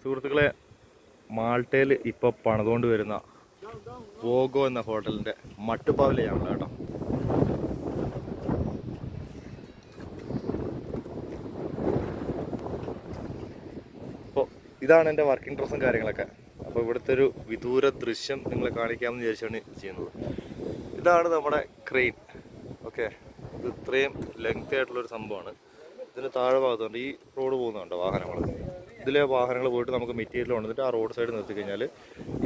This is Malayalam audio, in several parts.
സുഹൃത്തുക്കളെ, മാൾട്ടയിൽ ഇപ്പോൾ പണിതുകൊണ്ട് വരുന്ന വോഗോ എന്ന ഹോട്ടലിൻ്റെ മട്ടുപ്പാവിലെയാണ് കേട്ടോ. അപ്പോൾ ഇതാണ് എൻ്റെ വർക്കിംഗ് ഡ്രസ്സും കാര്യങ്ങളൊക്കെ. അപ്പോൾ ഇവിടുത്തെ ഒരു വിദൂര ദൃശ്യം നിങ്ങളെ കാണിക്കാമെന്ന് വിചാരിച്ചാണ് ചെയ്യുന്നത്. ഇതാണ് നമ്മുടെ ക്രെയിൻ. ഓക്കെ, ഇത് ഇത്രയും ലെങ്തി ആയിട്ടുള്ളൊരു സംഭവമാണ്. ഇതിന് താഴെ ഭാഗത്തുണ്ട് ഈ റോഡ് പോകുന്നുണ്ടോ വാഹനങ്ങൾ. ഇതിലെ വാഹനങ്ങൾ പോയിട്ട് നമുക്ക് മെറ്റീരിയൽ കൊണ്ടുവന്നിട്ട് ആ റോഡ് സൈഡ് നിർത്തി കഴിഞ്ഞാൽ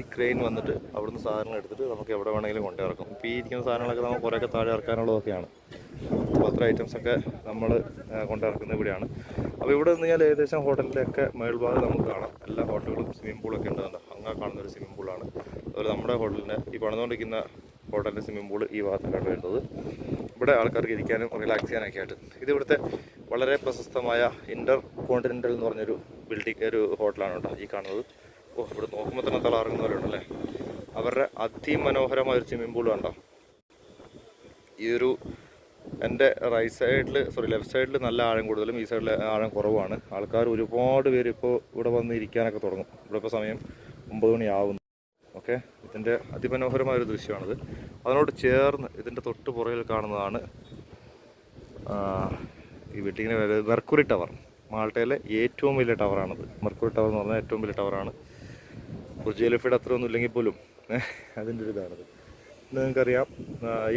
ഈ ക്രെയിൻ വന്നിട്ട് അവിടുന്ന് സാധനങ്ങൾ എടുത്തിട്ട് നമുക്ക് എവിടെ വേണമെങ്കിലും കൊണ്ടിറക്കും. ഇപ്പോൾ ഈ ഇരിക്കുന്ന സാധനങ്ങളൊക്കെ നമുക്ക് കുറേയൊക്കെ താഴെ ഇറക്കാനുള്ളതൊക്കെയാണ്. അപ്പോൾ അത്ര ഐറ്റംസൊക്കെ നമ്മൾ കൊണ്ടിറക്കുന്നത് ഇവിടെയാണ്. അപ്പോൾ ഇവിടെ നിന്ന് കഴിഞ്ഞാൽ ഏകദേശം ഹോട്ടലിൻ്റെയൊക്കെ മേൽഭാഗം നമുക്ക് കാണാം. എല്ലാ ഹോട്ടലുകളും സ്വിമ്മിംഗ് പൂളൊക്കെ ഉണ്ട്. അങ്ങനെ കാണുന്നൊരു സ്വിമ്മിംഗ് പൂളാണ്. അതുപോലെ നമ്മുടെ ഹോട്ടലിൻ്റെ ഈ പണിതുകൊണ്ടിരിക്കുന്ന ഹോട്ടലിൻ്റെ സ്വിമ്മിംഗ് പൂൾ ഈ ഭാഗത്തൊക്കെയാണ് വരുന്നത്. ഇവിടെ ആൾക്കാർക്ക് ഇരിക്കാനും റിലാക്സ് ചെയ്യാനൊക്കെ ആയിട്ട്. ഇത് ഇവിടുത്തെ വളരെ പ്രശസ്തമായ ഇൻ്റർ കോണ്ടിനെൻ്റൽ എന്ന് പറഞ്ഞൊരു ബിൽഡിംഗ്, ഒരു ഹോട്ടലാണ് കേട്ടോ ഈ കാണുന്നത്. ഇവിടെ നോക്കുമ്പോൾ തന്നെ തളർന്ന പോലെ ഉണ്ടല്ലേ. അവരുടെ അതിമനോഹരമായൊരു സ്വിമ്മിംഗ് പൂൾ കണ്ടോ. ഈ ഒരു എൻ്റെ ലെഫ്റ്റ് സൈഡിൽ നല്ല ആഴം കൂടുതലും ഈ സൈഡിൽ ആഴം കുറവാണ്. ആൾക്കാർ ഒരുപാട് പേര് ഇപ്പോൾ ഇവിടെ വന്ന് ഇരിക്കാനൊക്കെ തുടങ്ങും. ഇവിടെ ഇപ്പോൾ സമയം 9 മണിയാവുന്നു. ഓക്കെ, ഇതിൻ്റെ അതിമനോഹരമായൊരു ദൃശ്യമാണിത്. അതിനോട് ചേർന്ന് ഇതിൻ്റെ തൊട്ട് പുറകിൽ കാണുന്നതാണ് ഈ ബിൽഡിങ്ങിന് പേര് മെർക്കുറി ടവർ. മാൾട്ടയിലെ ഏറ്റവും വലിയ ടവറാണത്. മെർക്കുറി ടവർ എന്ന് പറഞ്ഞാൽ ഏറ്റവും വലിയ ടവറാണ്. ബുർജ് ഖലീഫയുടെ അത്രയൊന്നും ഇല്ലെങ്കിൽ പോലും അതിൻ്റെ ഒരു ഇതാണത്. നിങ്ങൾക്കറിയാം,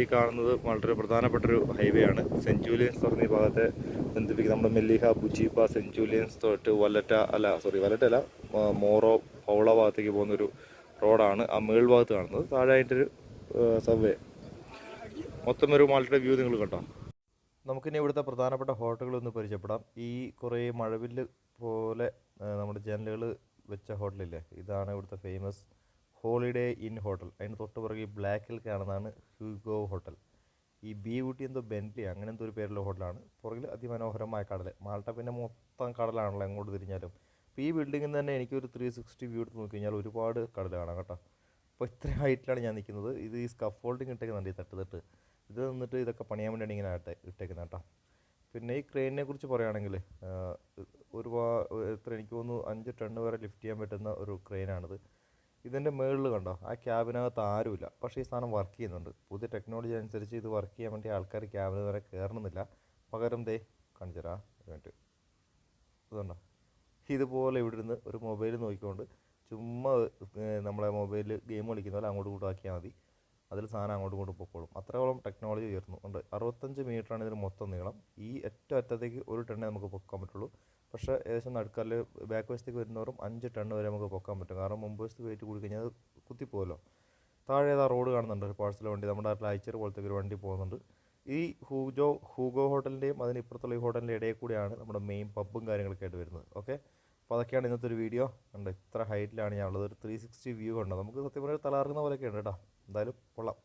ഈ കാണുന്നത് വളരെ പ്രധാനപ്പെട്ടൊരു ഹൈവേ ആണ്. സെൻറ്റ് ജൂലിയൻസ് പറഞ്ഞ ഈ ഭാഗത്തെ ബന്ധിപ്പിക്കുന്ന നമ്മുടെ മെല്ലിഹ, ബുജീപ്പ, സെൻറ്റ് ജൂലിയൻസ് തൊട്ട് വലറ്റ അല്ല മോറോ പൗള ഭാഗത്തേക്ക് പോകുന്നൊരു റോഡാണ് ആ മേൾ ഭാഗത്ത് കാണുന്നത്. താഴെ അതിൻ്റെ ഒരു സബ്വേ. മൊത്തം ഒരു മാൾട്ടയുടെ വ്യൂ നിങ്ങൾ കണ്ടോ. നമുക്കിനി ഇവിടുത്തെ പ്രധാനപ്പെട്ട ഹോട്ടലുകളൊന്ന് പരിചയപ്പെടാം. ഈ കുറേ മഴവില്ല് പോലെ നമ്മുടെ ജനലുകൾ വെച്ച ഹോട്ടലില്ലേ, ഇതാണ് ഇവിടുത്തെ ഫേമസ് ഹോളിഡേ ഇൻ ഹോട്ടൽ. അതിന് തൊട്ട് പുറകെ ബ്ലാക്കിൽ കാണുന്നതാണ് ഹ്യൂഗോ ഹോട്ടൽ. ഈ ഊട്ടി എന്തോ ബെൻറ്റ്ലി അങ്ങനെ എന്തോ ഒരു പേരുള്ള ഹോട്ടലാണ്. പുറകിൽ അതിമനോഹരമായ കടൽ. മാൾട്ട പിന്നെ മൊത്തം കടലാണല്ലോ എങ്ങോട്ട് തിരിഞ്ഞാലും. അപ്പോൾ ഈ ബിൽഡിങ്ങിൽ നിന്ന് തന്നെ എനിക്കൊരു 360 വ്യൂ എടുത്ത് നോക്കി കഴിഞ്ഞാൽ ഒരുപാട് കടൽ കാണാം കേട്ടോ. അപ്പോൾ ഇത്രയും ഹൈറ്റിലാണ് ഞാൻ നിൽക്കുന്നത്. ഇത് ഈ സ്കഫോൾഡിങ് ഇട്ടേക്കുന്നുണ്ട്, ഈ തട്ട് ഇത് നിന്നിട്ട് ഇതൊക്കെ പണിയാൻ വേണ്ടിയാണ് ഇങ്ങനെ ഇട്ടേക്കുന്നത് കേട്ടോ. പിന്നെ ഈ ക്രെയിനിനെ കുറിച്ച് പറയുകയാണെങ്കിൽ എനിക്ക് തോന്നുന്നു 5 ടൺ വരെ ലിഫ്റ്റ് ചെയ്യാൻ പറ്റുന്ന ഒരു ക്രെയിനാണിത്. ഇതിൻ്റെ മുകളിൽ കണ്ടോ, ആ ക്യാബിനകത്ത് ആരുമില്ല. പക്ഷേ ഈ സാധനം വർക്ക് ചെയ്യുന്നുണ്ട്. പുതിയ ടെക്നോളജി അനുസരിച്ച് ഇത് വർക്ക് ചെയ്യാൻ വേണ്ടി ആൾക്കാർ ക്യാബിന് വരെ കയറണമെന്നില്ല. പകരം കാണിച്ചു തരാം വേണ്ടി ഇതുണ്ടോ, ഇതുപോലെ ഇവിടെ ഇരുന്ന് ഒരു മൊബൈൽ നോക്കിക്കൊണ്ട് ചുമ്മാ നമ്മളെ മൊബൈലിൽ ഗെയിം കളിക്കുന്ന പോലെ അങ്ങോട്ടും ഇങ്ങോട്ടും ആക്കിയാൽ മതി. അതിൽ സാധനം അങ്ങോട്ടും ഇങ്ങോട്ടും പൊക്കോളും. അത്രയോളം ടെക്നോളജി ഉയർന്നു ഉണ്ട്. 65 മീറ്ററാണ് ഇതിന് മൊത്തം നീളം. ഈ ഏറ്റവും അറ്റത്തേക്ക് 1 ടണ്ണേ നമുക്ക് പൊക്കാൻ പറ്റുള്ളൂ. പക്ഷേ ഏകദേശം നടുക്കല്ല് ബാക്ക് വശത്തേക്ക് വരുന്നവരും 5 ടണ്ണ് വരെ നമുക്ക് പൊക്കാൻ പറ്റും. കാരണം മുമ്പ് വശത്ത് വെയിറ്റ് കൂടി കഴിഞ്ഞാൽ അത് കുത്തിപ്പോകുമല്ലോ. താഴെ ഏതാ റോഡ് കാണുന്നുണ്ട്, ഒരു പാഴ്സൽ വണ്ടി, നമ്മുടെ ഐച്ചർ പോലത്തെ ഒരു വണ്ടി പോകുന്നുണ്ട്. ഈ ഹൂഗോ ഹോട്ടലിൻ്റെയും അതിനിപ്പുറത്തുള്ള ഈ ഹോട്ടലിൻ്റെ ഇടയിൽ കൂടിയാണ് നമ്മുടെ മെയിൻ പബ്ബും കാര്യങ്ങളൊക്കെ ആയിട്ട് വരുന്നത്. ഓക്കെ, അപ്പോൾ അതൊക്കെയാണ് ഇന്നത്തെ ഒരു വീഡിയോ. ഉണ്ട് ഇത്ര ഹൈറ്റിലാണ് ഞാനുള്ളത്. ഒരു 360 വ്യൂ ഉണ്ട്. നമുക്ക് സത്യം പറഞ്ഞാൽ തളർന്ന പോലെയൊക്കെ ഉണ്ട് കേട്ടോ. എന്തായാലും കൊള്ളാം.